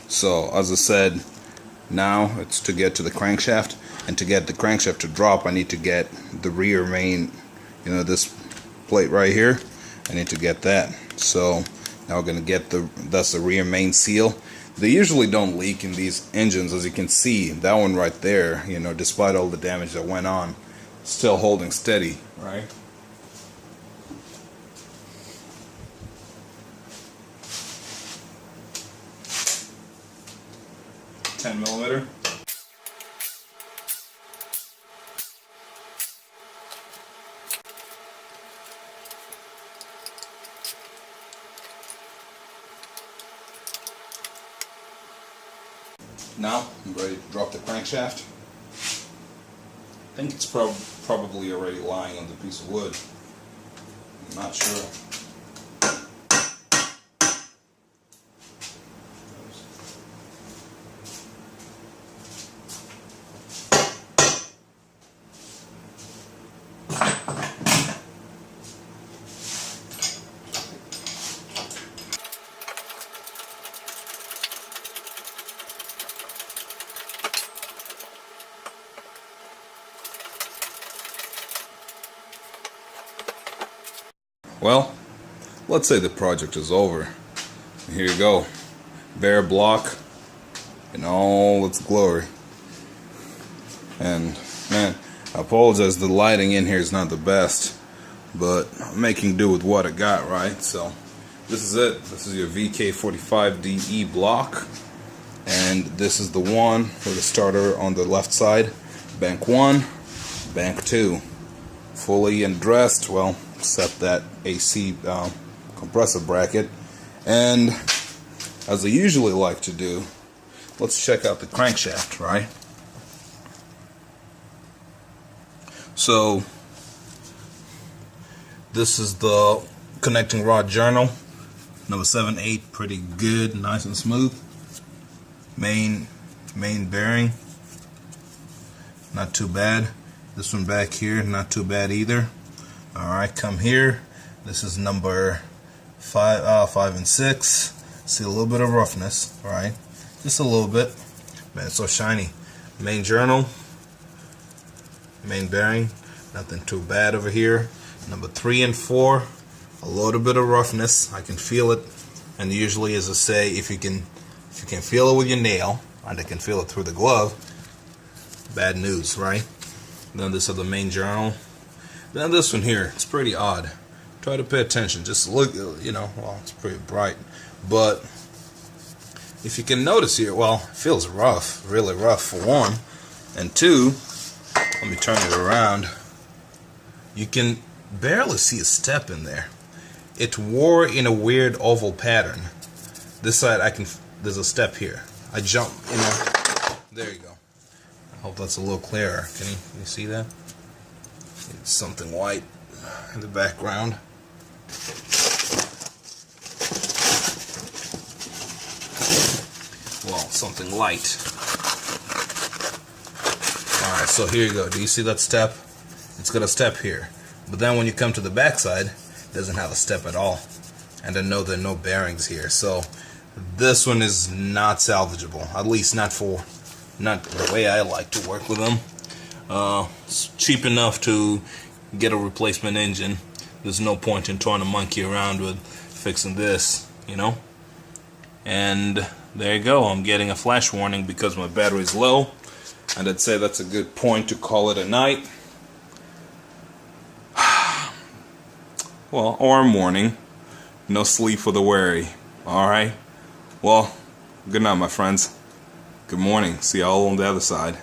So as I said, now it's to get to the crankshaft, and to get the crankshaft to drop I need to get the rear main, this plate right here. I need to get that. So now we're gonna get that's the rear main seal. They usually don't leak in these engines, as you can see. That one right there, despite all the damage that went on, still holding steady, right? $10mm. Now I'm ready to drop the crankshaft. I think it's probably already lying on the piece of wood. I'm not sure. Well, let's say the project is over. Here you go. Bare block in all its glory. And man, I apologize, the lighting in here is not the best, but I'm making do with what I got, right? So this is it. This is your VK45DE block, and this is the one for the starter on the left side. Bank 1, bank 2. Fully undressed, well, except that AC compressor bracket. And as I usually like to do, let's check out the crankshaft, right? So this is the connecting rod journal, number 7/8, pretty good, nice and smooth. Main bearing, not too bad. This one back here, not too bad either. Alright, come here. This is number 5 and 6. See a little bit of roughness, right? Just a little bit. Man, it's so shiny. Main journal, main bearing, nothing too bad over here. Number 3 and 4, a little bit of roughness. I can feel it. And usually, as I say, if you can feel it with your nail, and I can feel it through the glove, bad news, right? Then this is the main journal. Then this one here, it's pretty odd. Try to pay attention. Just look, well, it's pretty bright. But if you can notice here, well, it feels rough, really rough for one. And two, let me turn it around. You can barely see a step in there. It wore in a weird oval pattern. This side, there's a step here. I jump, there you go. I hope that's a little clearer. Can you see that? It's something white in the background. Well, something light. Alright, so here you go. Do you see that step? It's got a step here. But then when you come to the back side, it doesn't have a step at all. And I know there are no bearings here. So this one is not salvageable. At least not the way I like to work with them. It's cheap enough to get a replacement engine. There's no point in trying to monkey around with fixing this, And there you go. I'm getting a flash warning because my battery's low. And I'd say that's a good point to call it a night. Well, or a morning. No sleep for the weary. Alright? Well, good night, my friends. Good morning. See y'all on the other side.